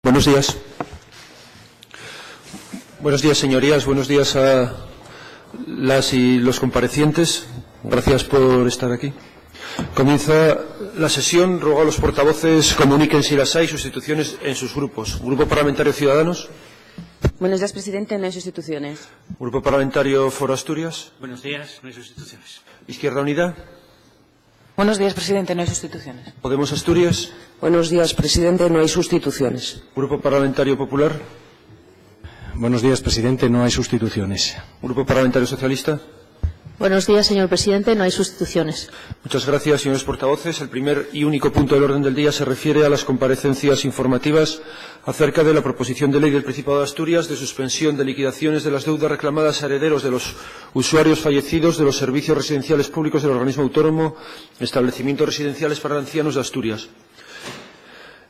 Buenos días. Buenos días, señorías. Buenos días a las y los comparecientes. Gracias por estar aquí. Comienza la sesión. Ruego a los portavoces comuniquen si las hay sustituciones en sus grupos. Grupo Parlamentario Ciudadanos. Buenos días, presidente. No hay sustituciones. Grupo Parlamentario Foro Asturias. Buenos días. No hay sustituciones. Izquierda Unida. Buenos días, presidente. No hay sustituciones. Podemos Asturias. Buenos días, presidente. No hay sustituciones. Grupo Parlamentario Popular. Buenos días, presidente. No hay sustituciones. Grupo Parlamentario Socialista. Buenos días, señor presidente. No hay sustituciones. Muchas gracias, señores portavoces. El primer y único punto del orden del día se refiere a las comparecencias informativas acerca de la proposición de ley del Principado de Asturias de suspensión de liquidaciones de las deudas reclamadas a herederos de los usuarios fallecidos de los servicios residenciales públicos del organismo autónomo Establecimientos Residenciales para Ancianos de Asturias.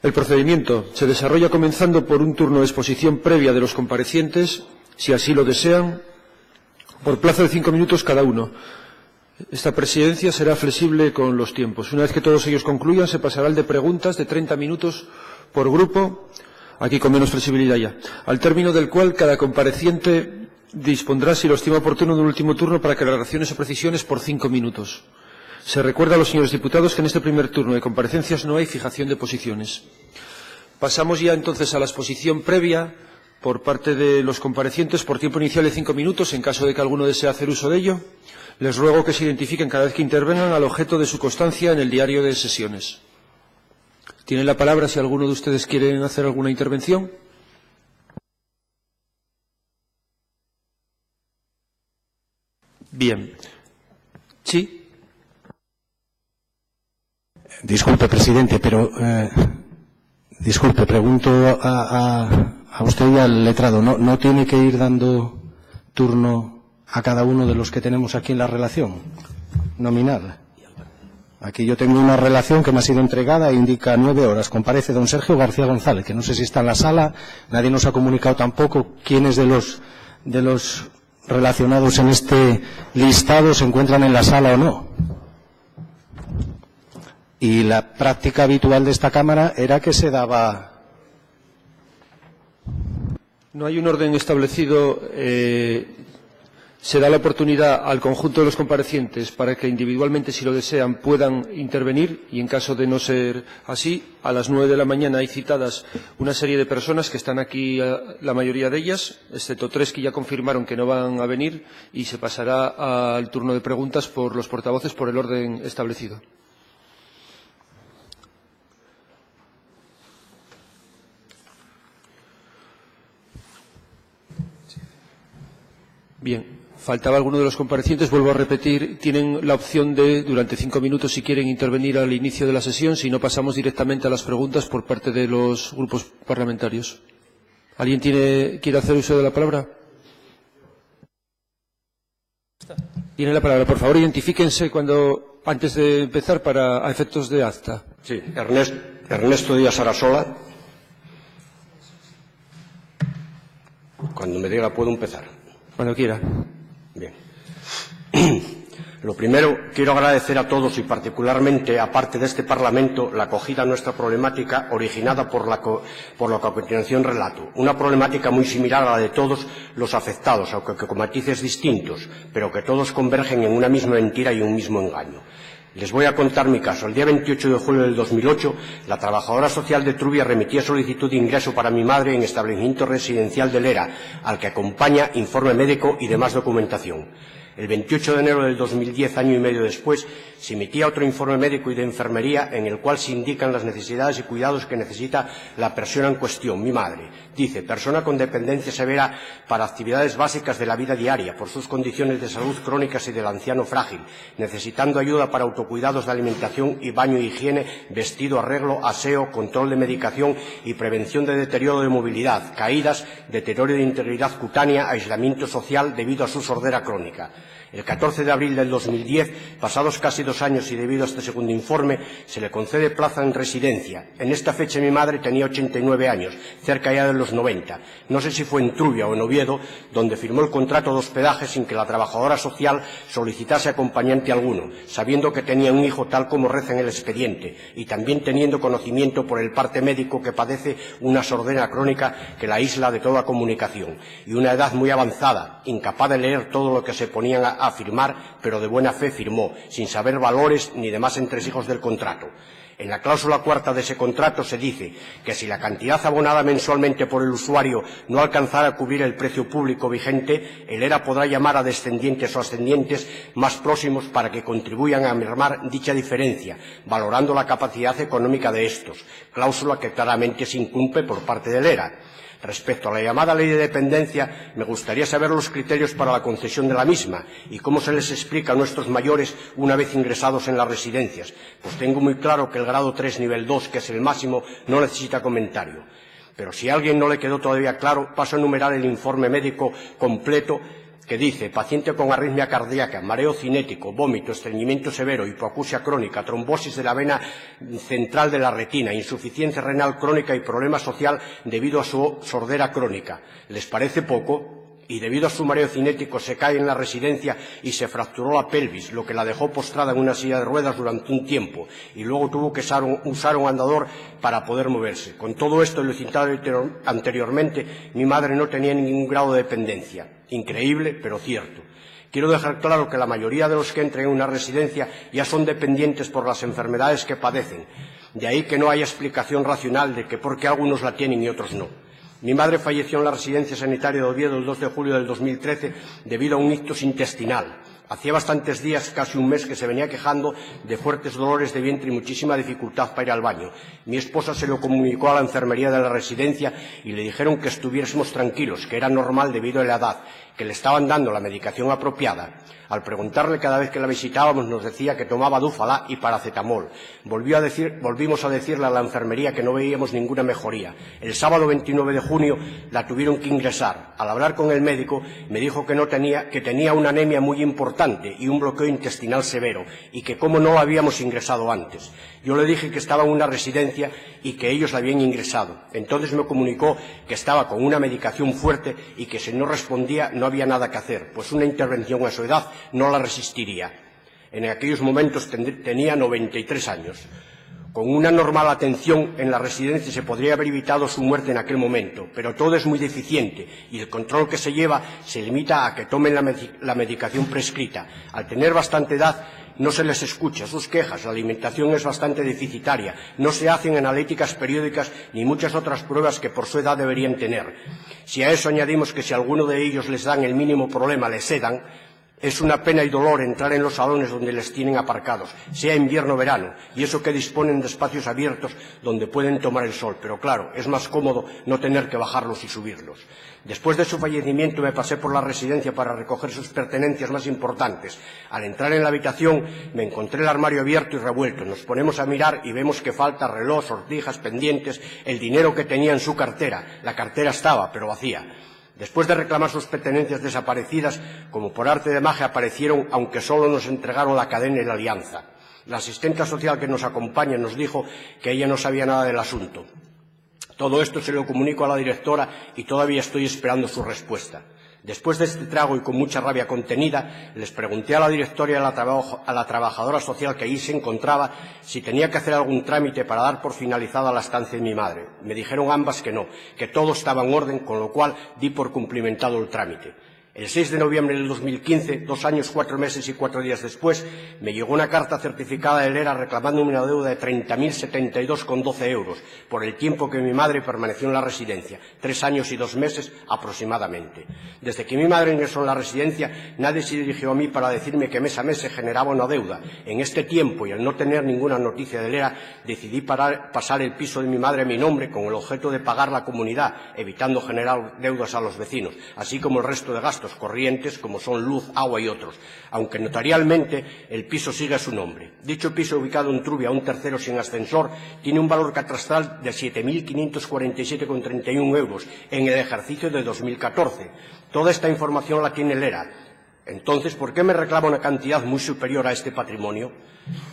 El procedimiento se desarrolla comenzando por un turno de exposición previa de los comparecientes, si así lo desean, por plazo de 5 minutos cada uno. Esta presidencia será flexible con los tiempos. Una vez que todos ellos concluyan, se pasará al de preguntas de 30 minutos por grupo, aquí con menos flexibilidad ya, al término del cual cada compareciente dispondrá, si lo estima oportuno, de un último turno para aclaraciones o precisiones por 5 minutos. Se recuerda a los señores diputados que en este primer turno de comparecencias no hay fijación de posiciones. Pasamos ya entonces a la exposición previa por parte de los comparecientes por tiempo inicial de 5 minutos, en caso de que alguno desee hacer uso de ello. Les ruego que se identifiquen cada vez que intervengan al objeto de su constancia en el diario de sesiones. Tienen la palabra si alguno de ustedes quiere hacer alguna intervención. Bien. ¿Sí? Disculpe, presidente, pero disculpe, pregunto a usted y al letrado. ¿No tiene que ir dando turno a cada uno de los que tenemos aquí en la relación nominal? Aquí yo tengo una relación que me ha sido entregada e indica 9 horas. Comparece don Sergio García González, que no sé si está en la sala. Nadie nos ha comunicado tampoco quiénes de los relacionados en este listado se encuentran en la sala o no. Y la práctica habitual de esta Cámara era que se daba. No hay un orden establecido. Se da la oportunidad al conjunto de los comparecientes para que individualmente, si lo desean, puedan intervenir y, en caso de no ser así, a las 9 de la mañana hay citadas una serie de personas que están aquí, la mayoría de ellas, excepto 3 que ya confirmaron que no van a venir, y se pasará al turno de preguntas por los portavoces por el orden establecido. Bien. Faltaba alguno de los comparecientes. Vuelvo a repetir, tienen la opción de, durante 5 minutos, si quieren intervenir al inicio de la sesión. Si no, pasamos directamente a las preguntas por parte de los grupos parlamentarios. ¿Alguien quiere hacer uso de la palabra? Tiene la palabra. Por favor, identifíquense antes de empezar a efectos de acta. Sí, Ernesto Díaz Arasola. Cuando me diga puedo empezar. Cuando quiera. Bien. Lo primero, quiero agradecer a todos y particularmente a parte de este Parlamento la acogida a nuestra problemática originada por lo que a continuación relato. Una problemática muy similar a la de todos los afectados, aunque con matices distintos, pero que todos convergen en una misma mentira y un mismo engaño. Les voy a contar mi caso. El día 28 de julio del 2008, la trabajadora social de Trubia remitía solicitud de ingreso para mi madre en establecimiento residencial de Lera, al que acompaña informe médico y demás documentación. El 28 de enero del 2010, año y medio después, se emitía otro informe médico y de enfermería en el cual se indican las necesidades y cuidados que necesita la persona en cuestión, mi madre. Dice, persona con dependencia severa para actividades básicas de la vida diaria, por sus condiciones de salud crónicas y del anciano frágil, necesitando ayuda para autocuidados de alimentación y baño y higiene, vestido, arreglo, aseo, control de medicación y prevención de deterioro de movilidad, caídas, deterioro de integridad cutánea, aislamiento social debido a su sordera crónica. El 14 de abril del 2010, pasados casi 2 años y debido a este segundo informe, se le concede plaza en residencia. En esta fecha mi madre tenía 89 años, cerca ya de los 90. No sé si fue en Trubia o en Oviedo, donde firmó el contrato de hospedaje sin que la trabajadora social solicitase acompañante alguno, sabiendo que tenía un hijo tal como reza en el expediente, y también teniendo conocimiento por el parte médico que padece una sordera crónica que la aísla de toda comunicación, y una edad muy avanzada, incapaz de leer todo lo que se ponían a firmar, pero de buena fe firmó, sin saber valores ni demás entresijos del contrato. En la cláusula cuarta de ese contrato se dice que si la cantidad abonada mensualmente por el usuario no alcanzara a cubrir el precio público vigente, el ERA podrá llamar a descendientes o ascendientes más próximos para que contribuyan a mermar dicha diferencia, valorando la capacidad económica de estos, cláusula que claramente se incumple por parte del ERA. Respecto a la llamada Ley de Dependencia, me gustaría saber los criterios para la concesión de la misma y cómo se les explica a nuestros mayores una vez ingresados en las residencias, pues tengo muy claro que el grado 3, nivel 2, que es el máximo, no necesita comentario. Pero si a alguien no le quedó todavía claro, paso a enumerar el informe médico completo que dice: paciente con arritmia cardíaca, mareo cinético, vómito, estreñimiento severo, hipoacusia crónica, trombosis de la vena central de la retina, insuficiencia renal crónica y problema social debido a su sordera crónica. ¿Les parece poco? Y debido a su mareo cinético se cae en la residencia y se fracturó la pelvis, lo que la dejó postrada en una silla de ruedas durante un tiempo, y luego tuvo que usar un andador para poder moverse. Con todo esto y lo citado anteriormente, mi madre no tenía ningún grado de dependencia. Increíble, pero cierto. Quiero dejar claro que la mayoría de los que entran en una residencia ya son dependientes por las enfermedades que padecen. De ahí que no haya explicación racional de que por qué algunos la tienen y otros no. Mi madre falleció en la residencia sanitaria de Oviedo el 2 de julio del 2013 debido a un ictus intestinal. Hacía bastantes días, casi un mes, que se venía quejando de fuertes dolores de vientre y muchísima dificultad para ir al baño. Mi esposa se lo comunicó a la enfermería de la residencia y le dijeron que estuviésemos tranquilos, que era normal debido a la edad, que le estaban dando la medicación apropiada. Al preguntarle cada vez que la visitábamos nos decía que tomaba Dufalá y paracetamol. Volvimos a decirle a la enfermería que no veíamos ninguna mejoría. El sábado 29 de junio la tuvieron que ingresar. Al hablar con el médico me dijo que tenía una anemia muy importante y un bloqueo intestinal severo y que cómo no la habíamos ingresado antes. Yo le dije que estaba en una residencia y que ellos la habían ingresado. Entonces me comunicó que estaba con una medicación fuerte y que si no respondía no había nada que hacer, pues una intervención a su edad no la resistiría. En aquellos momentos tenía 93 años. Con una normal atención en la residencia se podría haber evitado su muerte en aquel momento, pero todo es muy deficiente y el control que se lleva se limita a que tomen la medicación prescrita. Al tener bastante edad, no se les escucha sus quejas, la alimentación es bastante deficitaria, no se hacen analíticas periódicas ni muchas otras pruebas que por su edad deberían tener. Si a eso añadimos que si a alguno de ellos les dan el mínimo problema, les sedan, es una pena y dolor entrar en los salones donde les tienen aparcados, sea invierno o verano, y eso que disponen de espacios abiertos donde pueden tomar el sol, pero claro, es más cómodo no tener que bajarlos y subirlos. Después de su fallecimiento me pasé por la residencia para recoger sus pertenencias más importantes. Al entrar en la habitación me encontré el armario abierto y revuelto. Nos ponemos a mirar y vemos que falta reloj, sortijas, pendientes, el dinero que tenía en su cartera. La cartera estaba, pero vacía. Después de reclamar sus pertenencias desaparecidas, como por arte de magia aparecieron, aunque solo nos entregaron la cadena y la alianza. La asistenta social que nos acompaña nos dijo que ella no sabía nada del asunto. Todo esto se lo comunico a la directora y todavía estoy esperando su respuesta. Después de este trago y con mucha rabia contenida, les pregunté a la directora y a la trabajadora social que allí se encontraba si tenía que hacer algún trámite para dar por finalizada la estancia de mi madre. Me dijeron ambas que no, que todo estaba en orden, con lo cual di por cumplimentado el trámite. El 6 de noviembre del 2015, 2 años, 4 meses y 4 días después, me llegó una carta certificada del ERA reclamándome una deuda de 30.072,12 euros por el tiempo que mi madre permaneció en la residencia, 3 años y 2 meses aproximadamente. Desde que mi madre ingresó en la residencia, nadie se dirigió a mí para decirme que mes a mes se generaba una deuda. En este tiempo, y al no tener ninguna noticia del ERA, decidí pasar el piso de mi madre a mi nombre con el objeto de pagar la comunidad, evitando generar deudas a los vecinos, así como el resto de gastos corrientes como son luz, agua y otros, aunque notarialmente el piso sigue a su nombre. Dicho piso, ubicado en Trubia, un tercero sin ascensor, tiene un valor catastral de 7.547,31 euros en el ejercicio de 2014. Toda esta información la tiene el ERA. Entonces, ¿por qué me reclama una cantidad muy superior a este patrimonio?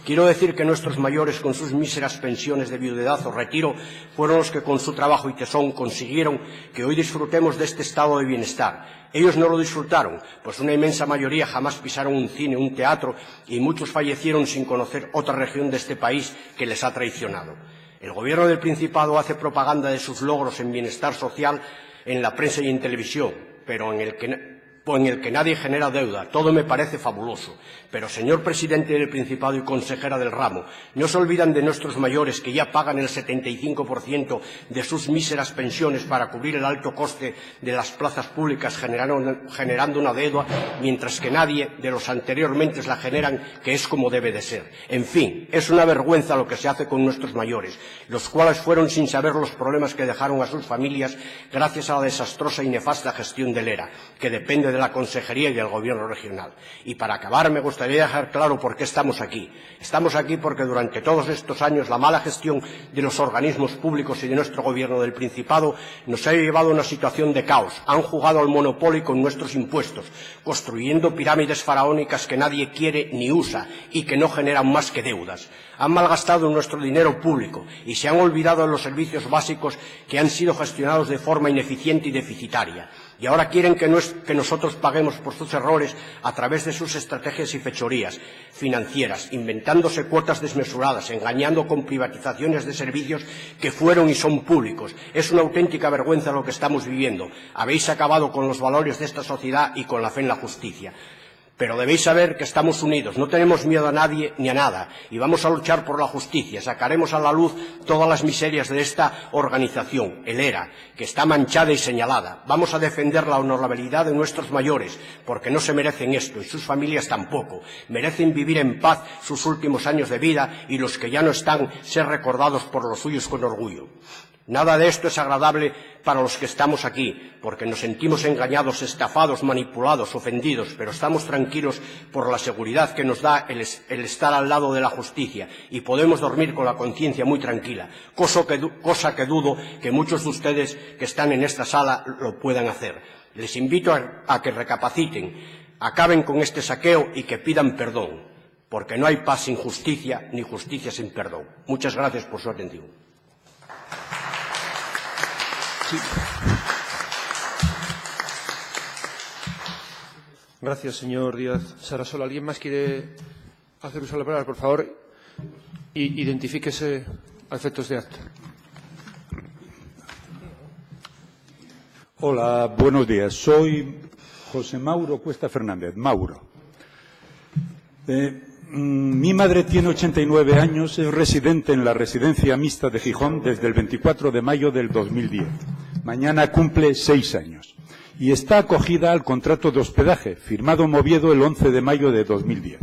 Quiero decir que nuestros mayores, con sus míseras pensiones de viudedad o retiro, fueron los que con su trabajo y tesón consiguieron que hoy disfrutemos de este estado de bienestar. Ellos no lo disfrutaron, pues una inmensa mayoría jamás pisaron un cine, un teatro, y muchos fallecieron sin conocer otra región de este país que les ha traicionado. El Gobierno del Principado hace propaganda de sus logros en bienestar social en la prensa y en televisión, pero en el que nadie genera deuda. Todo me parece fabuloso. Pero, señor presidente del Principado y consejera del ramo, ¿no se olvidan de nuestros mayores que ya pagan el 75% de sus míseras pensiones para cubrir el alto coste de las plazas públicas, generando una deuda, mientras que nadie de los anteriormente la generan, que es como debe de ser? En fin, es una vergüenza lo que se hace con nuestros mayores, los cuales fueron sin saber los problemas que dejaron a sus familias gracias a la desastrosa y nefasta gestión del ERA, que depende de la Consejería y del Gobierno regional. Y para acabar, me gustaría dejar claro por qué estamos aquí. Estamos aquí porque durante todos estos años la mala gestión de los organismos públicos y de nuestro Gobierno del Principado nos ha llevado a una situación de caos. Han jugado al monopolio con nuestros impuestos, construyendo pirámides faraónicas que nadie quiere ni usa y que no generan más que deudas. Han malgastado nuestro dinero público y se han olvidado de los servicios básicos que han sido gestionados de forma ineficiente y deficitaria. Y ahora quieren que nosotros paguemos por sus errores a través de sus estrategias y fechorías financieras, inventándose cuotas desmesuradas, engañando con privatizaciones de servicios que fueron y son públicos. Es una auténtica vergüenza lo que estamos viviendo. Habéis acabado con los valores de esta sociedad y con la fe en la justicia. Pero debéis saber que estamos unidos, no tenemos miedo a nadie ni a nada, y vamos a luchar por la justicia. Sacaremos a la luz todas las miserias de esta organización, el ERA, que está manchada y señalada. Vamos a defender la honorabilidad de nuestros mayores, porque no se merecen esto, y sus familias tampoco. Merecen vivir en paz sus últimos años de vida, y los que ya no están, ser recordados por los suyos con orgullo. Nada de esto es agradable para los que estamos aquí, porque nos sentimos engañados, estafados, manipulados, ofendidos, pero estamos tranquilos por la seguridad que nos da el estar al lado de la justicia y podemos dormir con la conciencia muy tranquila, cosa que dudo que muchos de ustedes que están en esta sala lo puedan hacer. Les invito a que recapaciten, acaben con este saqueo y que pidan perdón, porque no hay paz sin justicia ni justicia sin perdón. Muchas gracias por su atención. Sí. Gracias, señor Díaz Sarasola. ¿Alguien más quiere hacer uso de la palabra? Por favor, identifíquese a efectos de acta. Hola, buenos días. Soy José Mauro Cuesta Fernández. Mauro. Mi madre tiene 89 años, es residente en la residencia mixta de Gijón desde el 24 de mayo del 2010. Mañana cumple 6 años. Y está acogida al contrato de hospedaje, firmado en Oviedo el 11 de mayo de 2010.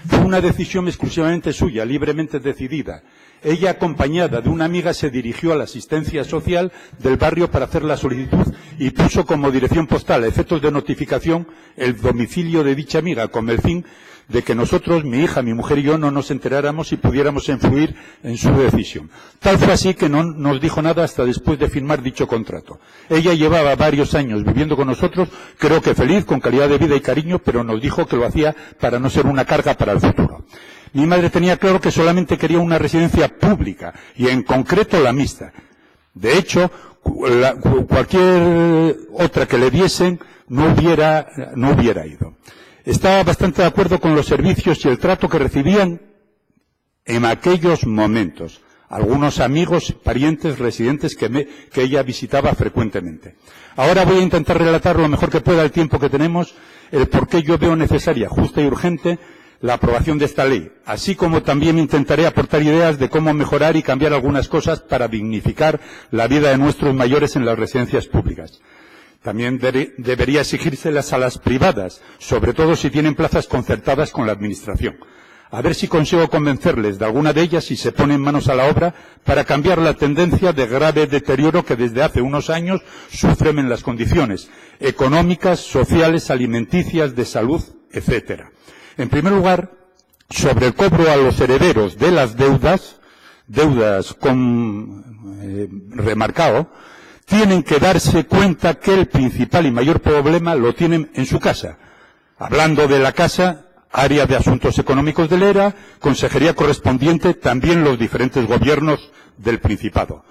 Fue una decisión exclusivamente suya, libremente decidida. Ella, acompañada de una amiga, se dirigió a la asistencia social del barrio para hacer la solicitud y puso como dirección postal, a efectos de notificación, el domicilio de dicha amiga, con el fin de que nosotros, mi hija, mi mujer y yo, no nos enteráramos y pudiéramos influir en su decisión. Tal fue así que no nos dijo nada hasta después de firmar dicho contrato. Ella llevaba varios años viviendo con nosotros, creo que feliz, con calidad de vida y cariño, pero nos dijo que lo hacía para no ser una carga para el futuro. Mi madre tenía claro que solamente quería una residencia pública, y en concreto la mixta. De hecho, cualquier otra que le diesen no hubiera ido. Estaba bastante de acuerdo con los servicios y el trato que recibían en aquellos momentos algunos amigos, parientes, residentes que ella visitaba frecuentemente. Ahora voy a intentar relatar lo mejor que pueda el tiempo que tenemos, el por qué yo veo necesaria, justa y urgente la aprobación de esta ley, así como también intentaré aportar ideas de cómo mejorar y cambiar algunas cosas para dignificar la vida de nuestros mayores en las residencias públicas. También debería exigírselas a las privadas, sobre todo si tienen plazas concertadas con la Administración. A ver si consigo convencerles de alguna de ellas y se ponen manos a la obra para cambiar la tendencia de grave deterioro que desde hace unos años sufren en las condiciones económicas, sociales, alimenticias, de salud, etcétera. En primer lugar, sobre el cobro a los herederos de las deudas con remarcado, tienen que darse cuenta que el principal y mayor problema lo tienen en su casa. Hablando de la casa, área de asuntos económicos del ERA, consejería correspondiente, también los diferentes gobiernos del Principado,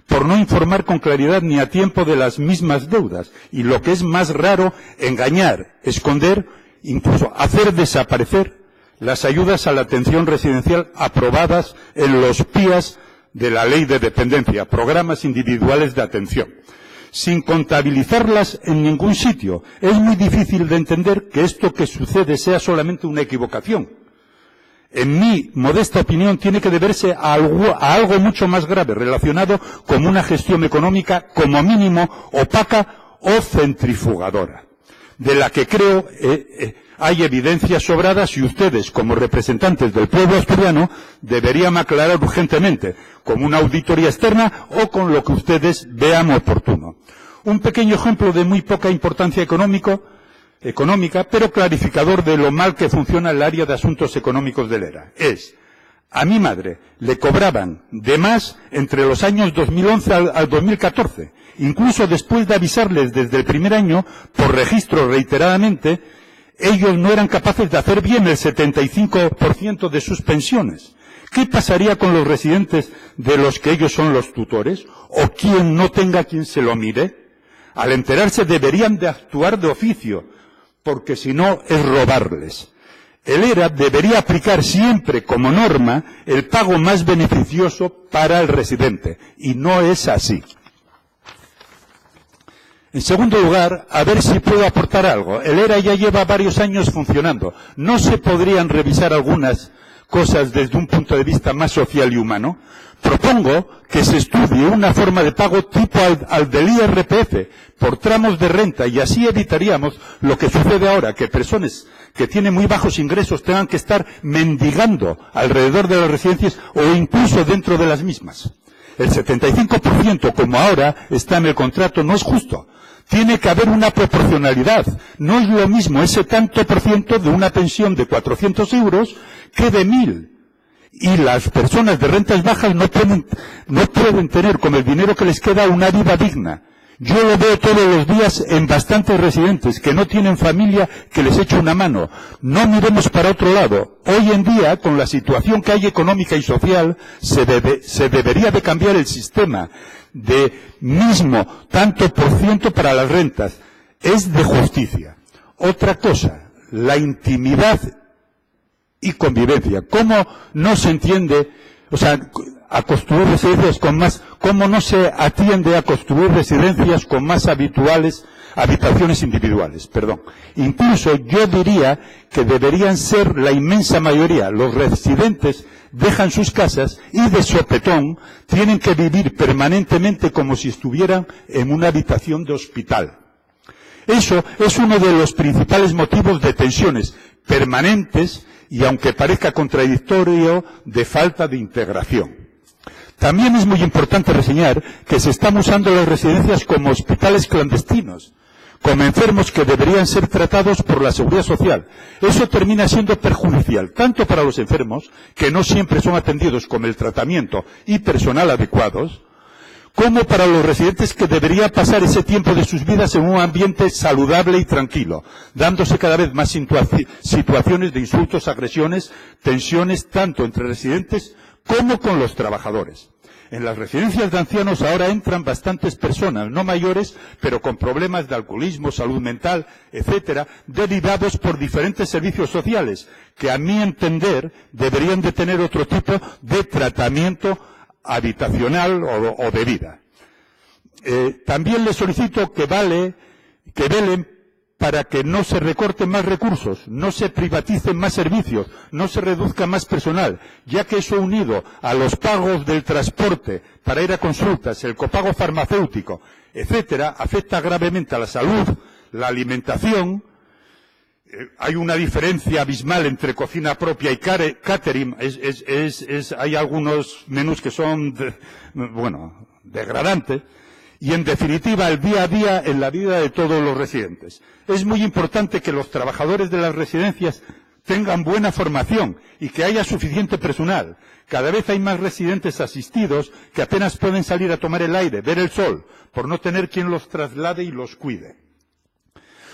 por no informar con claridad ni a tiempo de las mismas deudas, y lo que es más raro, engañar, esconder, incluso hacer desaparecer las ayudas a la atención residencial aprobadas en los PIAs de la Ley de Dependencia, programas individuales de atención, sin contabilizarlas en ningún sitio. Es muy difícil de entender que esto que sucede sea solamente una equivocación. En mi modesta opinión, tiene que deberse a algo mucho más grave, relacionado con una gestión económica, como mínimo, opaca o centrifugadora, de la que creo hay evidencias sobradas y ustedes, como representantes del pueblo asturiano, deberían aclarar urgentemente, como una auditoría externa o con lo que ustedes vean oportuno. Un pequeño ejemplo de muy poca importancia económica, pero clarificador de lo mal que funciona el área de asuntos económicos del ERA. A mi madre le cobraban de más entre los años 2011 al 2014, incluso después de avisarles desde el primer año, por registro reiteradamente, ellos no eran capaces de hacer bien el 75% de sus pensiones. ¿Qué pasaría con los residentes de los que ellos son los tutores? ¿O quien no tenga quien se lo mire? Al enterarse deberían de actuar de oficio, porque si no es robarles. El ERA debería aplicar siempre como norma el pago más beneficioso para el residente, y no es así. En segundo lugar, a ver si puedo aportar algo. El ERA ya lleva varios años funcionando. ¿No se podrían revisar algunas cosas desde un punto de vista más social y humano? Propongo que se estudie una forma de pago tipo al del IRPF, por tramos de renta, y así evitaríamos lo que sucede ahora, que personas que tienen muy bajos ingresos tengan que estar mendigando alrededor de las residencias o incluso dentro de las mismas. El 75%, como ahora está en el contrato, no es justo. Tiene que haber una proporcionalidad. No es lo mismo ese tanto por ciento de una pensión de 400 euros que de 1.000. Y las personas de rentas bajas no pueden tener con el dinero que les queda una vida digna. Yo lo veo todos los días en bastantes residentes que no tienen familia que les eche una mano. No miremos para otro lado. Hoy en día, con la situación que hay económica y social, se debería de cambiar el sistema de mismo tanto por ciento para las rentas. Es de justicia. Otra cosa, la intimidad y convivencia. ¿Cómo no se entiende, a construir residencias con más, cómo no se atiende a construir residencias con más habitaciones individuales, Incluso yo diría que deberían ser la inmensa mayoría. Los residentes dejan sus casas y de sopetón tienen que vivir permanentemente como si estuvieran en una habitación de hospital. Eso es uno de los principales motivos de tensiones permanentes y, aunque parezca contradictorio, de falta de integración. También es muy importante reseñar que se están usando las residencias como hospitales clandestinos, como enfermos que deberían ser tratados por la Seguridad Social. Eso termina siendo perjudicial, tanto para los enfermos, que no siempre son atendidos con el tratamiento y personal adecuados, como para los residentes que deberían pasar ese tiempo de sus vidas en un ambiente saludable y tranquilo, dándose cada vez más situaciones de insultos, agresiones, tensiones, tanto entre residentes como con los trabajadores. En las residencias de ancianos ahora entran bastantes personas, no mayores, pero con problemas de alcoholismo, salud mental, etcétera, derivados por diferentes servicios sociales, que a mi entender deberían de tener otro tipo de tratamiento habitacional o de vida. También les solicito que velen para que no se recorten más recursos, no se privaticen más servicios, no se reduzca más personal, ya que eso unido a los pagos del transporte para ir a consultas, el copago farmacéutico, etcétera, afecta gravemente a la salud, la alimentación. Hay una diferencia abismal entre cocina propia y catering. Hay algunos menús que son, degradantes. Y, en definitiva, el día a día en la vida de todos los residentes. Es muy importante que los trabajadores de las residencias tengan buena formación y que haya suficiente personal. Cada vez hay más residentes asistidos que apenas pueden salir a tomar el aire, ver el sol, por no tener quien los traslade y los cuide.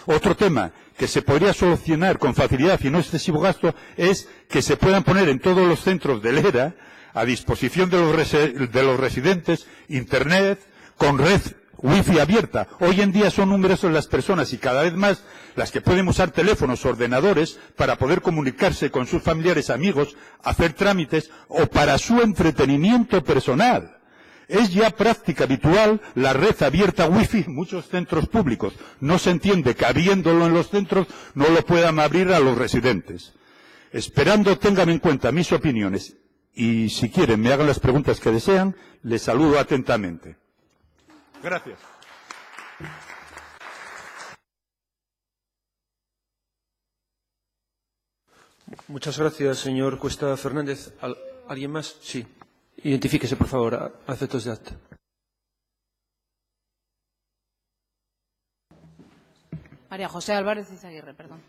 Otro tema que se podría solucionar con facilidad y no excesivo gasto es que se puedan poner en todos los centros del ERA a disposición de los residentes Internet con red Wi-Fi abierta. Hoy en día son numerosas las personas y cada vez más las que pueden usar teléfonos o ordenadores para poder comunicarse con sus familiares, amigos, hacer trámites o para su entretenimiento personal. Es ya práctica habitual la red abierta Wi-Fi en muchos centros públicos. No se entiende que habiéndolo en los centros no lo puedan abrir a los residentes. Esperando tengan en cuenta mis opiniones y si quieren me hagan las preguntas que desean, les saludo atentamente. Gracias. Muchas gracias, señor Cuesta Fernández. ¿Alguien más? Sí. Identifíquese, por favor, a efectos de acta. María José Álvarez Izaguirre, perdón.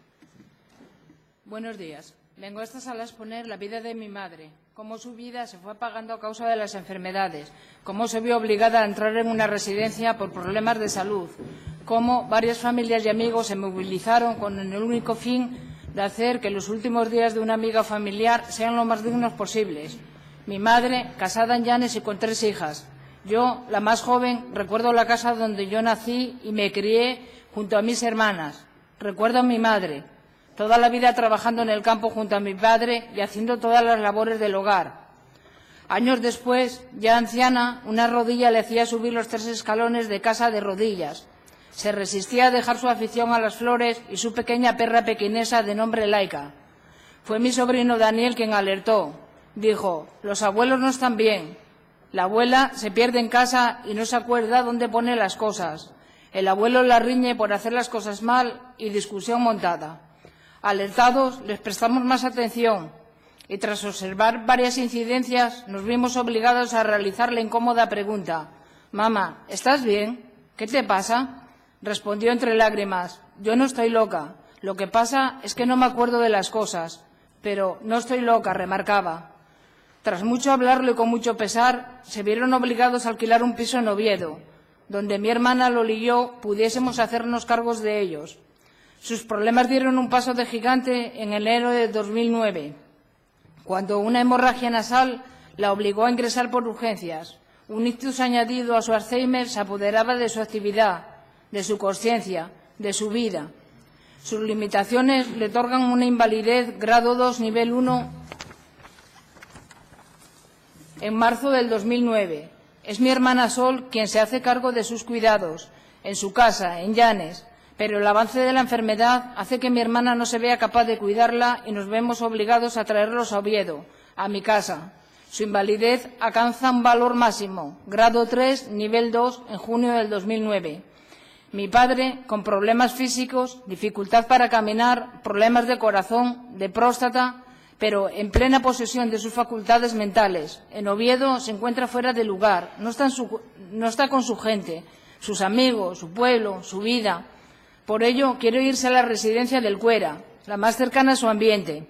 Buenos días. Vengo a esta sala a exponer la vida de mi madre, cómo su vida se fue apagando a causa de las enfermedades, cómo se vio obligada a entrar en una residencia por problemas de salud, cómo varias familias y amigos se movilizaron con el único fin de hacer que los últimos días de una amiga familiar sean lo más dignos posibles. Mi madre, casada en Llanes y con 3 hijas. Yo, la más joven, recuerdo la casa donde yo nací y me crié junto a mis hermanas. Recuerdo a mi madre, toda la vida trabajando en el campo junto a mi padre y haciendo todas las labores del hogar. Años después, ya anciana, una rodilla le hacía subir los 3 escalones de casa de rodillas. Se resistía a dejar su afición a las flores y su pequeña perra pequinesa de nombre Laika. Fue mi sobrino Daniel quien alertó. Dijo, los abuelos no están bien. La abuela se pierde en casa y no se acuerda dónde pone las cosas. El abuelo la riñe por hacer las cosas mal y discusión montada. Alertados, les prestamos más atención y tras observar varias incidencias nos vimos obligados a realizar la incómoda pregunta. «Mamá, ¿estás bien? ¿Qué te pasa?» Respondió entre lágrimas. «Yo no estoy loca. Lo que pasa es que no me acuerdo de las cosas. Pero no estoy loca», remarcaba. Tras mucho hablarlo y con mucho pesar, se vieron obligados a alquilar un piso en Oviedo, donde mi hermana Loli y yo pudiésemos hacernos cargos de ellos. Sus problemas dieron un paso de gigante en enero de 2009, cuando una hemorragia nasal la obligó a ingresar por urgencias. Un ictus añadido a su Alzheimer se apoderaba de su actividad, de su consciencia, de su vida. Sus limitaciones le otorgan una invalidez grado 2, nivel 1, en marzo del 2009. Es mi hermana Sol quien se hace cargo de sus cuidados, en su casa, en Llanes, pero el avance de la enfermedad hace que mi hermana no se vea capaz de cuidarla y nos vemos obligados a traerlos a Oviedo, a mi casa. Su invalidez alcanza un valor máximo, grado 3, nivel 2, en junio del 2009. Mi padre, con problemas físicos, dificultad para caminar, problemas de corazón, de próstata, pero en plena posesión de sus facultades mentales. En Oviedo se encuentra fuera de lugar, no está con su gente, sus amigos, su pueblo, su vida. Por ello, quiero irse a la residencia del Cuera, la más cercana a su ambiente.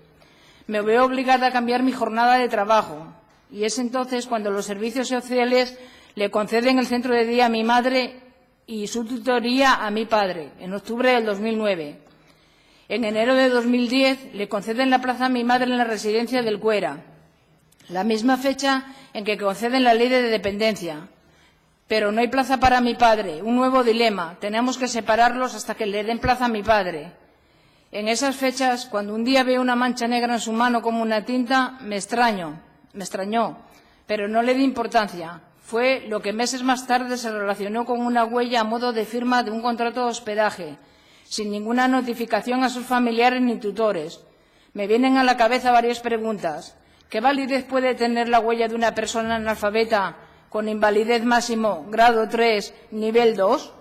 Me veo obligada a cambiar mi jornada de trabajo, y es entonces cuando los servicios sociales le conceden el centro de día a mi madre y su tutoría a mi padre, en octubre del 2009. En enero de 2010 le conceden la plaza a mi madre en la residencia del Cuera, la misma fecha en que conceden la ley de dependencia. Pero no hay plaza para mi padre, un nuevo dilema, tenemos que separarlos hasta que le den plaza a mi padre. En esas fechas, cuando un día veo una mancha negra en su mano como una tinta, me extrañó, pero no le di importancia. Fue lo que meses más tarde se relacionó con una huella a modo de firma de un contrato de hospedaje, sin ninguna notificación a sus familiares ni tutores. Me vienen a la cabeza varias preguntas. ¿Qué validez puede tener la huella de una persona analfabeta con invalidez máximo grado 3, nivel 2?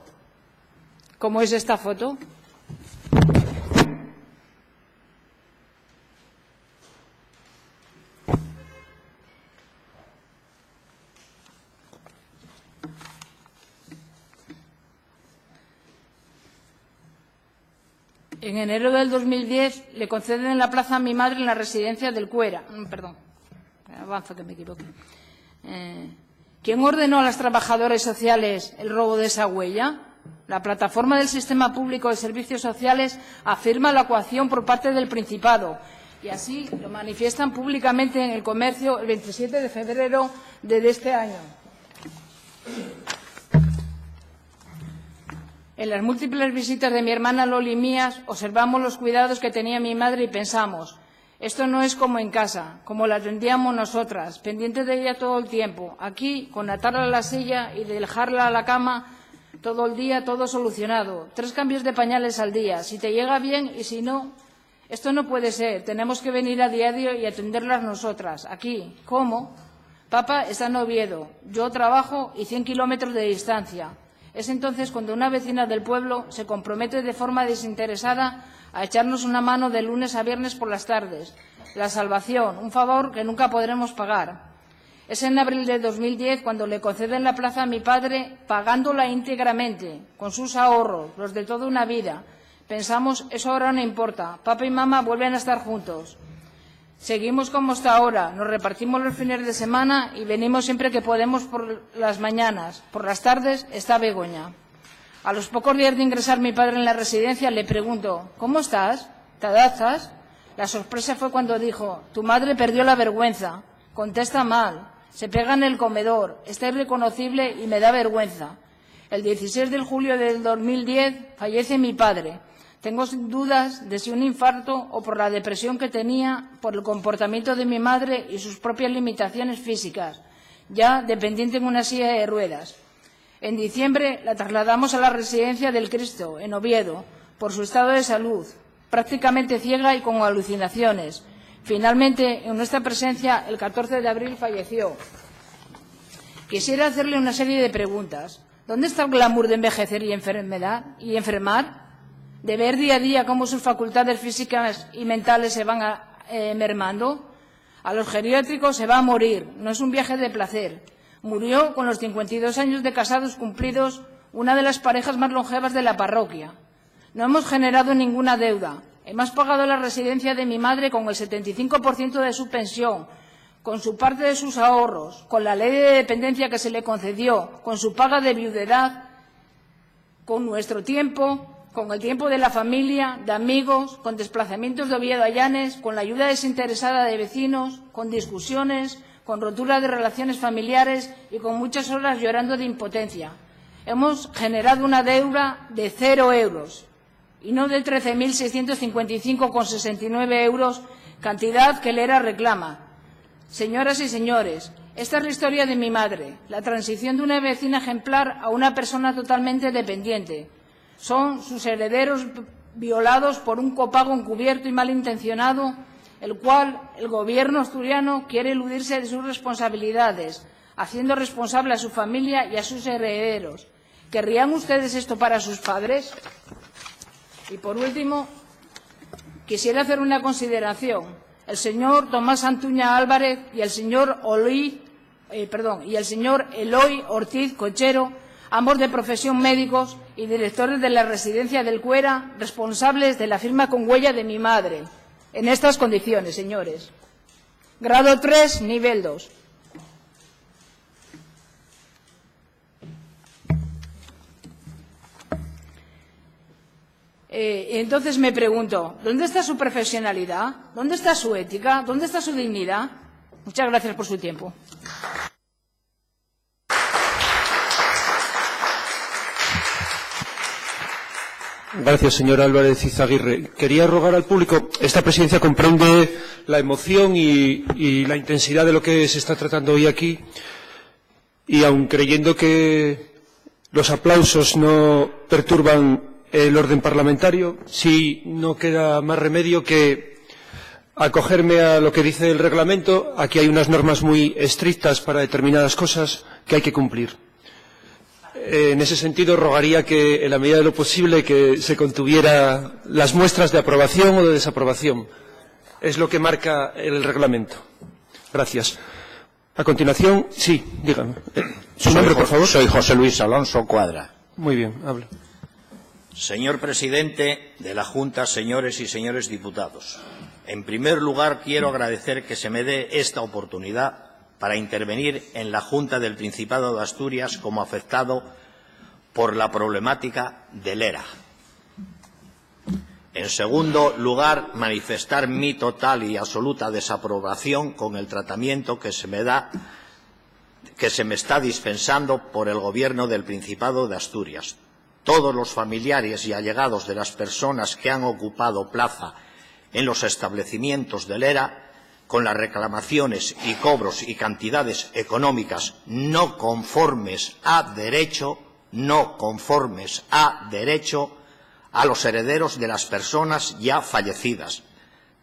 ¿Cómo es esta foto? En enero del 2010 le conceden la plaza a mi madre en la residencia del Cuera. Perdón, avanzo que me equivoqué. ¿Quién ordenó a las trabajadoras sociales el robo de esa huella? La plataforma del Sistema Público de Servicios Sociales afirma la coacción por parte del Principado y así lo manifiestan públicamente en El Comercio el 27 de febrero de este año. En las múltiples visitas de mi hermana Loli y mías, observamos los cuidados que tenía mi madre y pensamos, esto no es como en casa, como la atendíamos nosotras, pendientes de ella todo el tiempo. Aquí, con atarla a la silla y dejarla a la cama todo el día, todo solucionado. 3 cambios de pañales al día, si te llega bien y si no. Esto no puede ser, tenemos que venir a diario y atenderlas nosotras. Aquí, ¿cómo? Papá está en Oviedo, yo trabajo y 100 kilómetros de distancia. Es entonces cuando una vecina del pueblo se compromete de forma desinteresada a echarnos una mano de lunes a viernes por las tardes. La salvación, un favor que nunca podremos pagar. Es en abril de 2010 cuando le conceden la plaza a mi padre pagándola íntegramente, con sus ahorros, los de toda una vida. Pensamos, eso ahora no importa, papá y mamá vuelven a estar juntos. Seguimos como hasta ahora, nos repartimos los fines de semana y venimos siempre que podemos por las mañanas. Por las tardes está Begoña. A los pocos días de ingresar mi padre en la residencia le pregunto, ¿cómo estás? ¿Te adaptas? La sorpresa fue cuando dijo, tu madre perdió la vergüenza, contesta mal, se pega en el comedor, está irreconocible y me da vergüenza. El 16 de julio del 2010 fallece mi padre. Tengo dudas de si un infarto o por la depresión que tenía, por el comportamiento de mi madre y sus propias limitaciones físicas, ya dependiente en una silla de ruedas. En diciembre la trasladamos a la residencia del Cristo, en Oviedo, por su estado de salud, prácticamente ciega y con alucinaciones. Finalmente, en nuestra presencia, el 14 de abril falleció. Quisiera hacerle una serie de preguntas. ¿Dónde está el glamour de envejecer y enfermar? De ver día a día cómo sus facultades físicas y mentales se van mermando. A los geriátricos se va a morir, no es un viaje de placer. Murió con los 52 años de casados cumplidos, una de las parejas más longevas de la parroquia. No hemos generado ninguna deuda. Hemos pagado la residencia de mi madre con el 75% de su pensión, con su parte de sus ahorros, con la ley de dependencia que se le concedió, con su paga de viudedad, con nuestro tiempo, con el tiempo de la familia, de amigos, con desplazamientos de Oviedo a Llanes, con la ayuda desinteresada de vecinos, con discusiones, con rotura de relaciones familiares y con muchas horas llorando de impotencia. Hemos generado una deuda de 0 euros y no de 13.655,69 euros, cantidad que el ERA reclama. Señoras y señores, esta es la historia de mi madre, la transición de una vecina ejemplar a una persona totalmente dependiente. Son sus herederos violados por un copago encubierto y malintencionado, el cual el Gobierno asturiano quiere eludirse de sus responsabilidades, haciendo responsable a su familia y a sus herederos. ¿Querrían ustedes esto para sus padres? Y, por último, quisiera hacer una consideración. El señor Tomás Antuña Álvarez y el señor Eloy Ortiz Cochero, ambos de profesión médicos y directores de la residencia del Cuera, responsables de la firma con huella de mi madre. En estas condiciones, señores. Grado 3, nivel 2. Entonces me pregunto, ¿dónde está su profesionalidad? ¿Dónde está su ética? ¿Dónde está su dignidad? Muchas gracias por su tiempo. Gracias, señor Álvarez Izaguirre. Quería rogar al público. Esta presidencia comprende la emoción y la intensidad de lo que se está tratando hoy aquí. Y aun creyendo que los aplausos no perturban el orden parlamentario, sí no queda más remedio que acogerme a lo que dice el reglamento. Aquí hay unas normas muy estrictas para determinadas cosas que hay que cumplir. En ese sentido, rogaría que, en la medida de lo posible, que se contuviera las muestras de aprobación o de desaprobación. Es lo que marca el reglamento. Gracias. A continuación, sí, dígame. ¿Su nombre, por favor? Soy José Luis Alonso Cuadra. Muy bien, habla. Señor presidente de la Junta, señores y señores diputados, en primer lugar quiero agradecer que se me dé esta oportunidad para intervenir en la Junta del Principado de Asturias como afectado por la problemática del ERA. En segundo lugar, manifestar mi total y absoluta desaprobación con el tratamiento que se me está dispensando por el Gobierno del Principado de Asturias. Todos los familiares y allegados de las personas que han ocupado plaza en los establecimientos del ERA, con las reclamaciones y cobros y cantidades económicas no conformes a derecho, a los herederos de las personas ya fallecidas,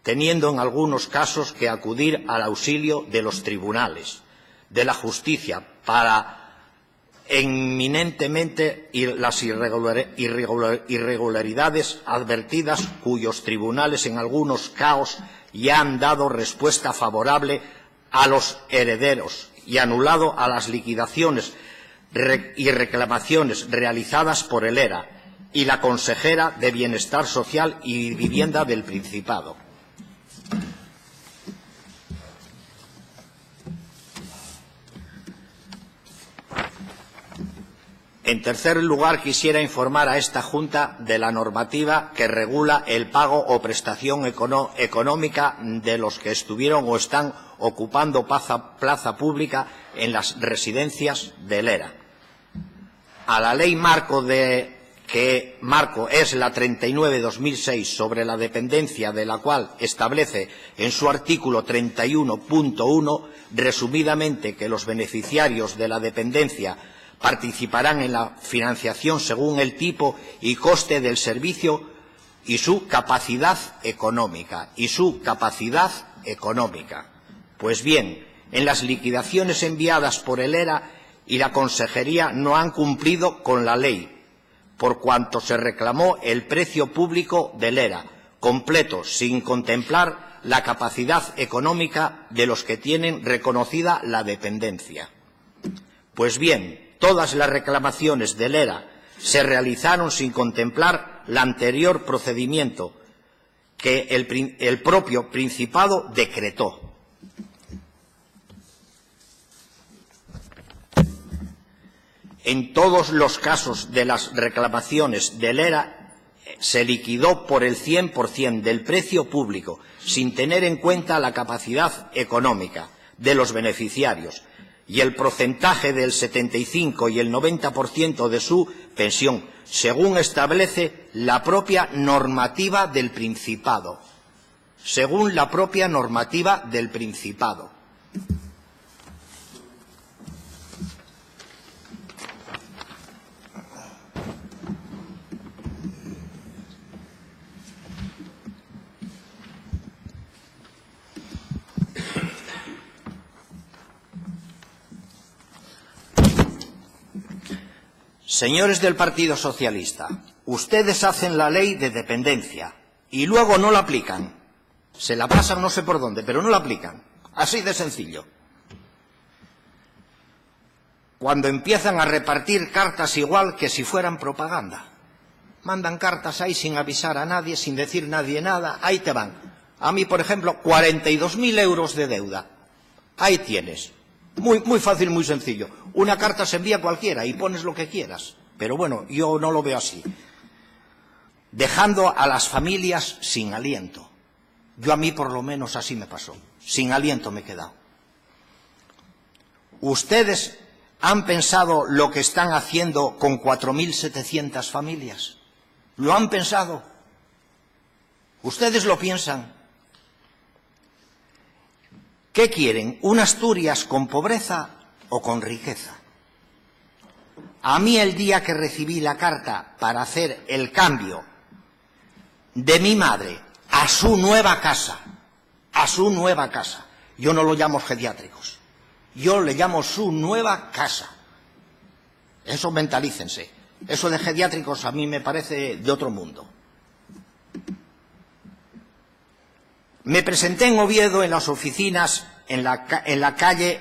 teniendo en algunos casos que acudir al auxilio de los tribunales, de la justicia, para eminentemente las irregularidades advertidas, cuyos tribunales en algunos casos ya han dado respuesta favorable a los herederos y anulado a las liquidaciones y reclamaciones realizadas por el ERA y la consejera de Bienestar Social y Vivienda del Principado. En tercer lugar, quisiera informar a esta Junta de la normativa que regula el pago o prestación económica de los que estuvieron o están ocupando plaza pública en las residencias del ERA. A la ley marco es la 39/2006 sobre la dependencia, de la cual establece en su artículo 31.1 resumidamente que los beneficiarios de la dependencia participarán en la financiación según el tipo y coste del servicio y su capacidad económica. Pues bien, en las liquidaciones enviadas por el ERA y la Consejería no han cumplido con la ley, por cuanto se reclamó el precio público del ERA, completo, sin contemplar la capacidad económica de los que tienen reconocida la dependencia. Pues bien, todas las reclamaciones del ERA se realizaron sin contemplar el anterior procedimiento que el propio Principado decretó. En todos los casos de las reclamaciones del ERA se liquidó por el 100% del precio público, sin tener en cuenta la capacidad económica de los beneficiarios y el porcentaje del 75 y el 90% de su pensión, según establece la propia normativa del Principado. Señores del Partido Socialista, ustedes hacen la ley de dependencia y luego no la aplican. Se la pasan no sé por dónde, pero no la aplican. Así de sencillo. Cuando empiezan a repartir cartas igual que si fueran propaganda. Mandan cartas ahí sin avisar a nadie, sin decir nadie nada. Ahí te van. A mí, por ejemplo, 42.000 euros de deuda. Ahí tienes. Muy fácil, muy sencillo. Una carta se envía a cualquiera y pones lo que quieras. Pero bueno, yo no lo veo así. Dejando a las familias sin aliento. A mí por lo menos así me pasó. Sin aliento me he quedado. ¿Ustedes han pensado lo que están haciendo con 4.700 familias? ¿Lo han pensado? ¿Ustedes lo piensan? ¿Qué quieren? ¿Una Asturias con pobreza o con riqueza? A mí el día que recibí la carta para hacer el cambio de mi madre a su nueva casa, yo no lo llamo geriátricos, yo le llamo su nueva casa. Eso mentalícense. Eso de geriátricos a mí me parece de otro mundo. Me presenté en Oviedo en las oficinas en la calle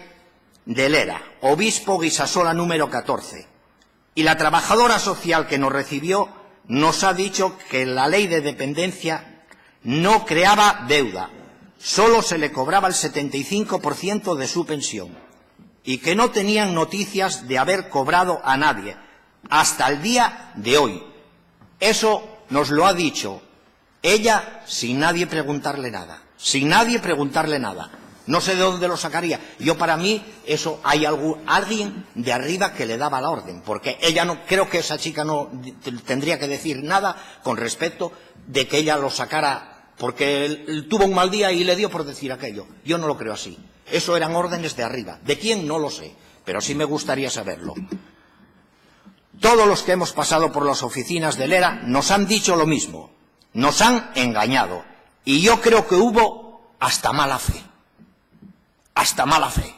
del ERA, Obispo Guisasola número 14, y la trabajadora social que nos recibió nos ha dicho que la ley de dependencia no creaba deuda, solo se le cobraba el 75% de su pensión y que no tenían noticias de haber cobrado a nadie, hasta el día de hoy. Eso nos lo ha dicho ella sin nadie preguntarle nada, sin nadie preguntarle nada. No sé de dónde lo sacaría. Yo, para mí, eso hay alguien de arriba que le daba la orden, porque ella no, creo que esa chica no tendría que decir nada con respecto de que ella lo sacara porque él tuvo un mal día y le dio por decir aquello. Yo no lo creo así. Eso eran órdenes de arriba. ¿De quién? No lo sé, pero sí me gustaría saberlo. Todos los que hemos pasado por las oficinas del ERA nos han dicho lo mismo, nos han engañado, y yo creo que hubo hasta mala fe. Hasta mala fe.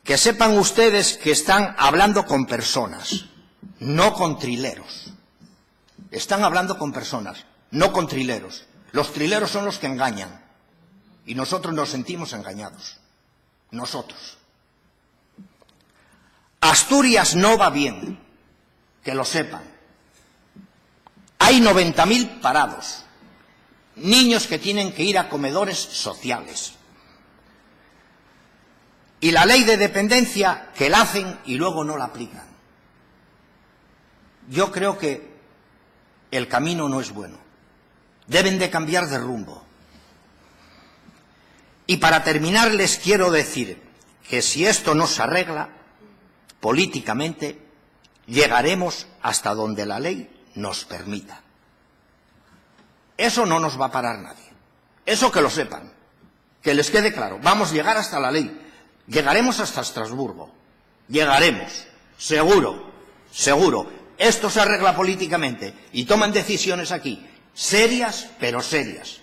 Que sepan ustedes que están hablando con personas, no con trileros. Están hablando con personas, no con trileros. Los trileros son los que engañan y nosotros nos sentimos engañados. Nosotros. Asturias no va bien, que lo sepan. Hay 90.000 parados. Niños que tienen que ir a comedores sociales. Y la ley de dependencia que la hacen y luego no la aplican. Yo creo que el camino no es bueno. Deben de cambiar de rumbo. Y para terminar les quiero decir que si esto no se arregla, políticamente llegaremos hasta donde la ley nos permita. Eso no nos va a parar nadie. Eso que lo sepan, que les quede claro. Vamos a llegar hasta la ley. Llegaremos hasta Estrasburgo. Llegaremos. Seguro. Seguro. Esto se arregla políticamente y toman decisiones aquí. Serias, pero serias.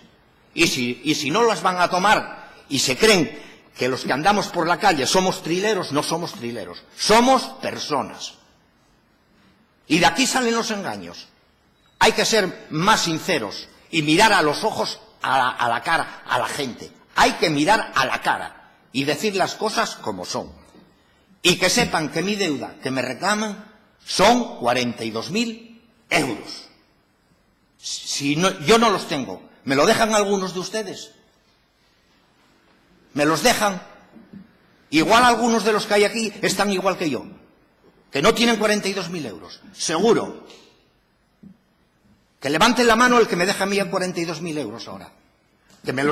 Y si no las van a tomar y se creen que los que andamos por la calle somos trileros, no somos trileros. Somos personas. Y de aquí salen los engaños. Hay que ser más sinceros y mirar a los ojos, a la cara, a la gente. Hay que mirar a la cara y decir las cosas como son. Y que sepan que mi deuda que me reclaman son 42.000 euros. Si no, yo no los tengo. ¿Me lo dejan algunos de ustedes? ¿Me los dejan? Igual algunos de los que hay aquí están igual que yo, que no tienen 42.000 euros. Seguro. Que levanten la mano el que me deja a mí 42.000 euros ahora. Que me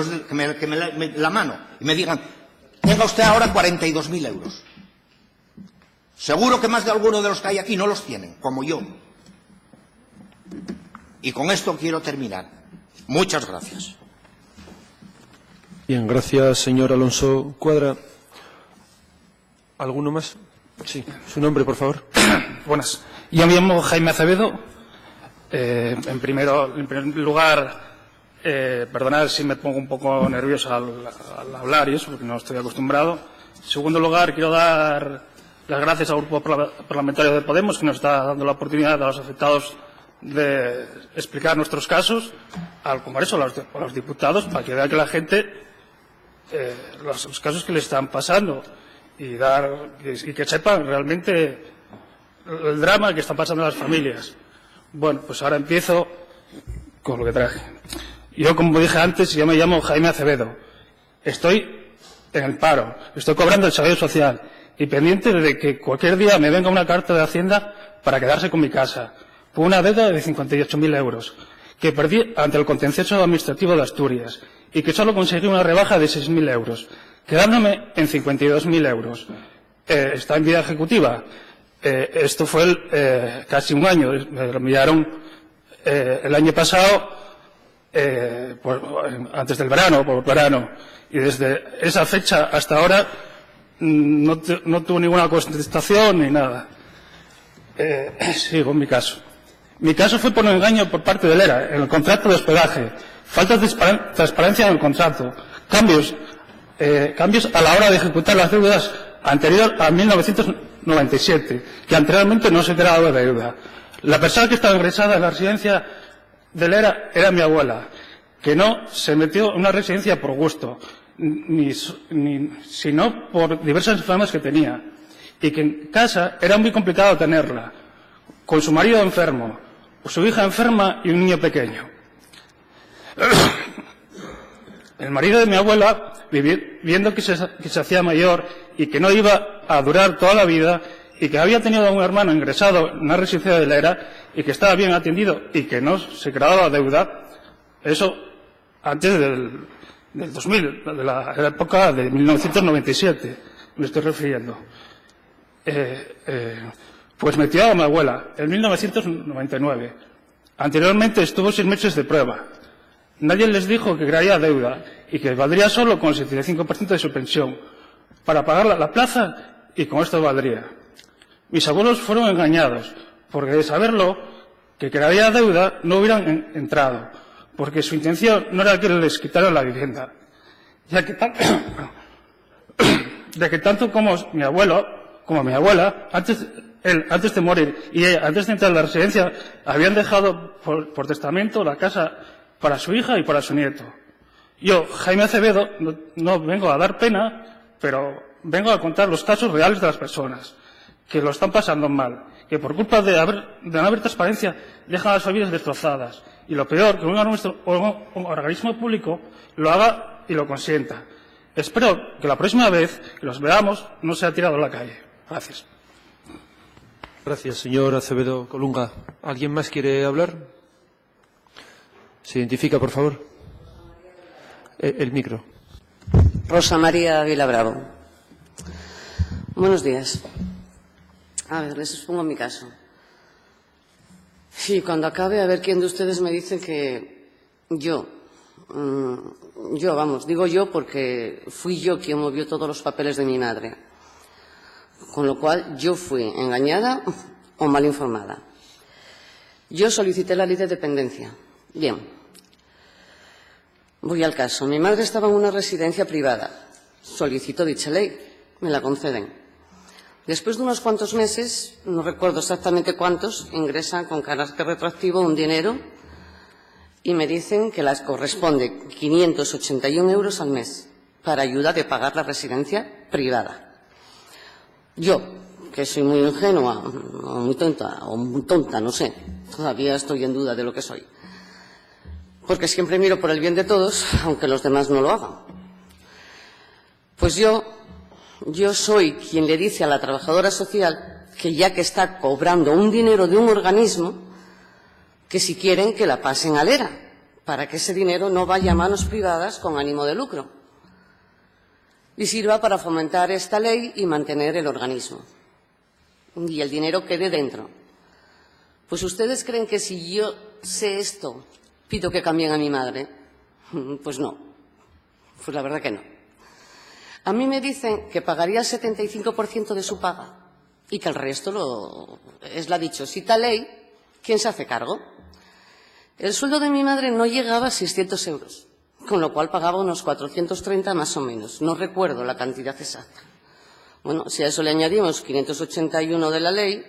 la mano y me digan, tenga usted ahora 42.000 euros. Seguro que más de alguno de los que hay aquí no los tienen, como yo. Y con esto quiero terminar. Muchas gracias. Bien, gracias, señor Alonso Cuadra. ¿Alguno más? Sí, su nombre, por favor. Buenas. Yo me llamo Jaime Acevedo. En primer lugar, perdonad si me pongo un poco nervioso al hablar y eso, porque no estoy acostumbrado. En segundo lugar, quiero dar las gracias al Grupo Parlamentario de Podemos, que nos está dando la oportunidad a los afectados de explicar nuestros casos, al Congreso, a los diputados, para que vean que la gente, los casos que le están pasando, y que sepan realmente el drama que está pasando a las familias. Bueno, pues ahora empiezo con lo que traje. Yo, como dije antes, yo me llamo Jaime Acevedo. Estoy en el paro, estoy cobrando el salario social y pendiente de que cualquier día me venga una carta de Hacienda para quedarse con mi casa, por una deuda de 58.000 euros, que perdí ante el contencioso administrativo de Asturias y que solo conseguí una rebaja de 6.000 euros, quedándome en 52.000 euros. Está en vía ejecutiva. Esto fue casi un año. Me lo enviaron el año pasado, antes del verano, por verano. Y desde esa fecha hasta ahora no tuve ninguna contestación ni nada. Sigo en mi caso. Mi caso fue por un engaño por parte del ERA en el contrato de hospedaje, falta de transparencia en el contrato, cambios a la hora de ejecutar las deudas anterior a 1997, que anteriormente no se creaba deuda. La persona que estaba ingresada en la residencia del ERA era mi abuela, que no se metió en una residencia por gusto, sino por diversas enfermedades que tenía, y que en casa era muy complicado tenerla, con su marido enfermo, su hija enferma y un niño pequeño. El marido de mi abuela, viendo que se hacía mayor y que no iba a durar toda la vida y que había tenido a un hermano ingresado en una residencia de Lera y que estaba bien atendido y que no se creaba deuda, eso antes del 2000, de la época de 1997, me estoy refiriendo. Pues metió a mi abuela en 1999. Anteriormente estuvo 6 meses de prueba. Nadie les dijo que crearía deuda y que valdría solo con el 75% de su pensión para pagar la plaza, y con esto valdría. Mis abuelos fueron engañados, porque de saberlo, que crearía deuda, no hubieran entrado, porque su intención no era que les quitaran la vivienda, ya que tanto como mi abuelo, como mi abuela, antes de morir y ella, antes de entrar a la residencia, habían dejado por testamento la casa para su hija y para su nieto. Yo, Jaime Acevedo, no vengo a dar pena, pero vengo a contar los casos reales de las personas que lo están pasando mal, que por culpa de no haber transparencia dejan las familias destrozadas. Y lo peor, que un organismo público lo haga y lo consienta. Espero que la próxima vez que los veamos no sea tirado a la calle. Gracias. Gracias, señor Acevedo Colunga. ¿Alguien más quiere hablar? Se identifica, por favor. El micro. Rosa María Vilabravo. Buenos días. A ver, les expongo mi caso. Sí, cuando acabe, a ver quién de ustedes me dice que yo, digo yo porque fui yo quien movió todos los papeles de mi madre. Con lo cual, yo fui engañada o mal informada. Yo solicité la ley de dependencia. Bien. Voy al caso. Mi madre estaba en una residencia privada. Solicito dicha ley. Me la conceden. Después de unos cuantos meses, no recuerdo exactamente cuántos, ingresan con carácter retroactivo un dinero y me dicen que les corresponde 581 euros al mes para ayuda de pagar la residencia privada. Yo, que soy muy ingenua, o muy tonta, no sé, todavía estoy en duda de lo que soy, porque siempre miro por el bien de todos, aunque los demás no lo hagan. Pues yo soy quien le dice a la trabajadora social que ya que está cobrando un dinero de un organismo, que si quieren que la pasen al ERA, para que ese dinero no vaya a manos privadas con ánimo de lucro y sirva para fomentar esta ley y mantener el organismo. Y el dinero quede dentro. Pues ustedes creen que si yo sé esto, pido que cambien a mi madre. Pues no. Pues la verdad que no. A mí me dicen que pagaría el 75% de su paga y que el resto es la dichosita ley. ¿Quién se hace cargo? El sueldo de mi madre no llegaba a 600 euros, con lo cual pagaba unos 430 más o menos. No recuerdo la cantidad exacta. Bueno, si a eso le añadimos 581 de la ley,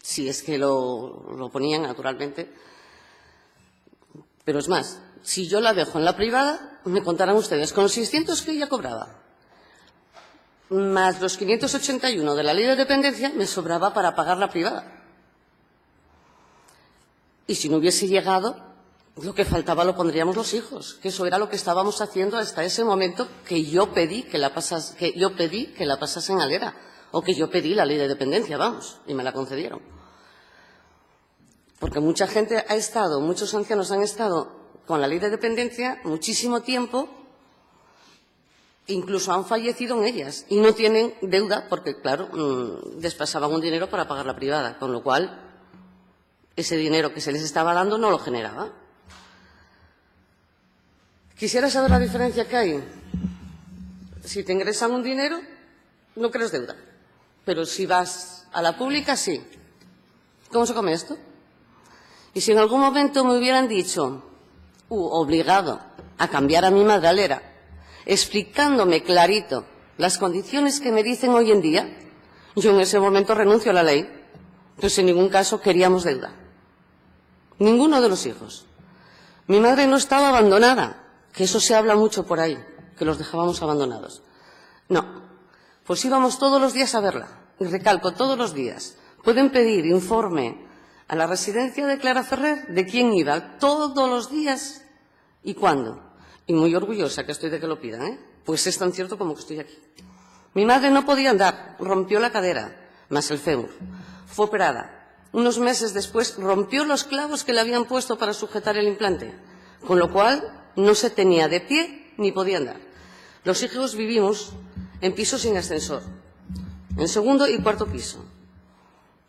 si es que lo ponían naturalmente. Pero es más, si yo la dejo en la privada, me contarán ustedes, con 600 que ella cobraba, más los 581 de la ley de dependencia, me sobraba para pagar la privada. Y si no hubiese llegado, lo que faltaba lo pondríamos los hijos, que eso era lo que estábamos haciendo hasta ese momento que yo pedí que la pasasen al ERA, o que yo pedí la ley de dependencia, vamos, y me la concedieron. Porque mucha gente ha estado, muchos ancianos han estado con la ley de dependencia muchísimo tiempo, incluso han fallecido en ellas y no tienen deuda porque, claro, despasaban un dinero para pagar la privada, con lo cual ese dinero que se les estaba dando no lo generaba. Quisiera saber la diferencia que hay. Si te ingresan un dinero, no crees deuda, pero si vas a la pública, sí. ¿Cómo se come esto? Y si en algún momento me hubieran dicho, obligado a cambiar a mi madre al ERA, explicándome clarito las condiciones que me dicen hoy en día, yo en ese momento renuncio a la ley, pues en ningún caso queríamos deuda. Ninguno de los hijos. Mi madre no estaba abandonada, que eso se habla mucho por ahí, que los dejábamos abandonados. No, pues íbamos todos los días a verla, y recalco, todos los días. Pueden pedir informe a la residencia de Clara Ferrer de quién iba todos los días y cuándo. Y muy orgullosa que estoy de que lo pidan, ¿eh? Pues es tan cierto como que estoy aquí. Mi madre no podía andar, rompió la cadera, más el fémur. Fue operada. Unos meses después rompió los clavos que le habían puesto para sujetar el implante, con lo cual no se tenía de pie ni podía andar. Los hijos vivimos en pisos sin ascensor, en segundo y cuarto piso.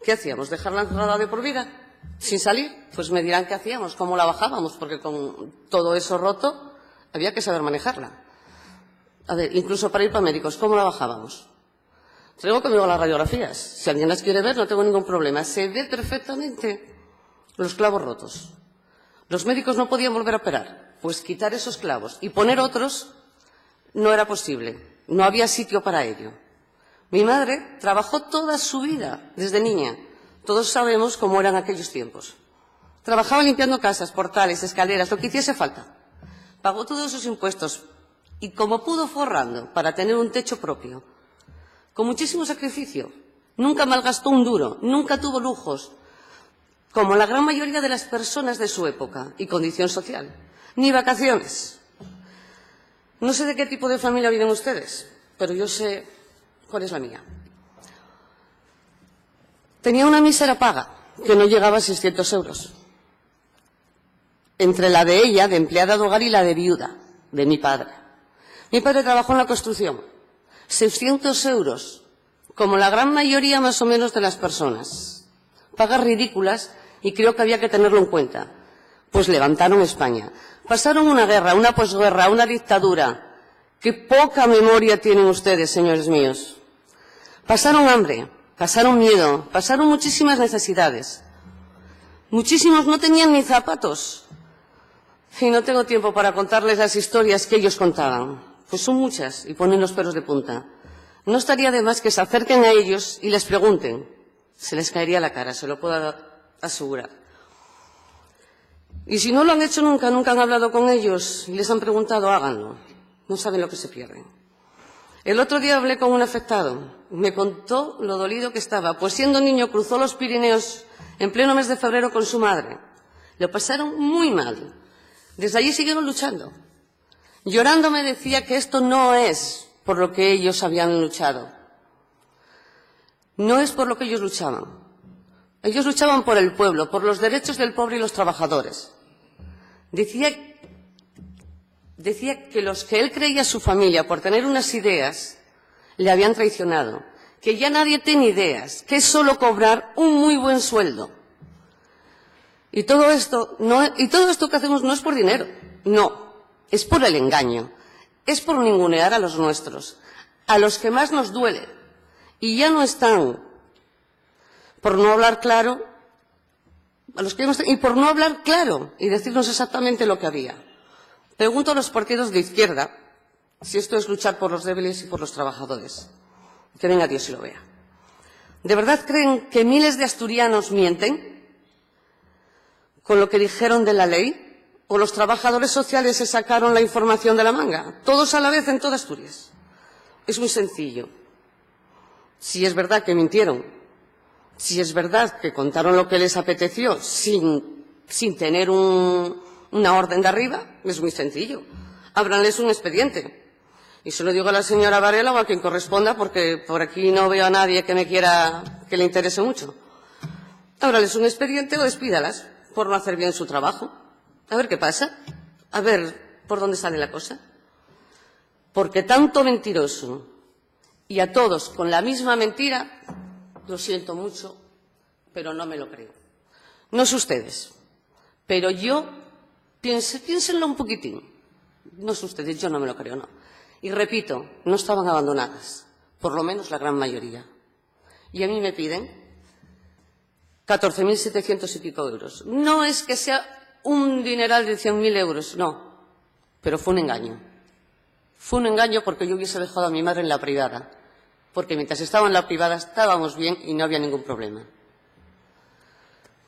¿Qué hacíamos? ¿Dejarla encerrada de por vida? ¿Sin salir? Pues me dirán qué hacíamos, cómo la bajábamos, porque con todo eso roto había que saber manejarla. A ver, incluso para ir para médicos, ¿cómo la bajábamos? Traigo conmigo las radiografías. Si alguien las quiere ver, no tengo ningún problema. Se ve perfectamente los clavos rotos. Los médicos no podían volver a operar, pues quitar esos clavos y poner otros no era posible. No había sitio para ello. Mi madre trabajó toda su vida, desde niña. Todos sabemos cómo eran aquellos tiempos. Trabajaba limpiando casas, portales, escaleras, lo que hiciese falta. Pagó todos sus impuestos y, como pudo, fue ahorrando para tener un techo propio. Con muchísimo sacrificio. Nunca malgastó un duro, nunca tuvo lujos, como la gran mayoría de las personas de su época y condición social. Ni vacaciones. No sé de qué tipo de familia viven ustedes, pero yo sé cuál es la mía. Tenía una mísera paga, que no llegaba a 600 euros. Entre la de ella, de empleada de hogar, y la de viuda, de mi padre. Mi padre trabajó en la construcción. 600 euros, como la gran mayoría más o menos de las personas. Pagas ridículas, y creo que había que tenerlo en cuenta. Pues levantaron España. Pasaron una guerra, una posguerra, una dictadura. Qué poca memoria tienen ustedes, señores míos. Pasaron hambre, pasaron miedo, pasaron muchísimas necesidades. Muchísimos no tenían ni zapatos. Y no tengo tiempo para contarles las historias que ellos contaban. Pues son muchas y ponen los pelos de punta. No estaría de más que se acerquen a ellos y les pregunten. Se les caería la cara, se lo puedo asegurar. Y si no lo han hecho nunca, nunca han hablado con ellos y les han preguntado, háganlo. No saben lo que se pierden. El otro día hablé con un afectado. Me contó lo dolido que estaba, pues siendo niño cruzó los Pirineos en pleno mes de febrero con su madre. Lo pasaron muy mal. Desde allí siguieron luchando. Llorando me decía que esto no es por lo que ellos habían luchado. No es por lo que ellos luchaban. Ellos luchaban por el pueblo, por los derechos del pobre y los trabajadores. Decía que los que él creía su familia por tener unas ideas le habían traicionado, que ya nadie tiene ideas, que es solo cobrar un muy buen sueldo. Y todo esto que hacemos no es por dinero, no, es por el engaño, es por ningunear a los nuestros, a los que más nos duele, y ya no están, por no hablar claro, y por no hablar claro y decirnos exactamente lo que había. Pregunto a los partidos de izquierda si esto es luchar por los débiles y por los trabajadores. Que venga Dios y lo vea. ¿De verdad creen que miles de asturianos mienten con lo que dijeron de la ley? ¿O los trabajadores sociales se sacaron la información de la manga? Todos a la vez en toda Asturias. Es muy sencillo. Si es verdad que mintieron, si es verdad que contaron lo que les apeteció sin tener una orden de arriba, es muy sencillo. Ábranles un expediente. Y se lo digo a la señora Varela o a quien corresponda, porque por aquí no veo a nadie que le interese mucho. Ábranles un expediente o despídalas por no hacer bien su trabajo. A ver qué pasa. A ver por dónde sale la cosa. Porque tanto mentiroso y a todos con la misma mentira, lo siento mucho, pero no me lo creo. No sé ustedes, pero yo, piénsenlo un poquitín. No sé ustedes, yo no me lo creo, no. Y repito, no estaban abandonadas, por lo menos la gran mayoría. Y a mí me piden 14.700 y pico euros. No es que sea un dineral de 100.000 euros, no, pero fue un engaño. Fue un engaño porque yo hubiese dejado a mi madre en la privada, porque mientras estaba en la privada estábamos bien y no había ningún problema.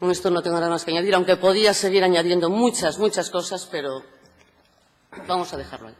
Con esto no tengo nada más que añadir, aunque podía seguir añadiendo muchas cosas, pero vamos a dejarlo ahí.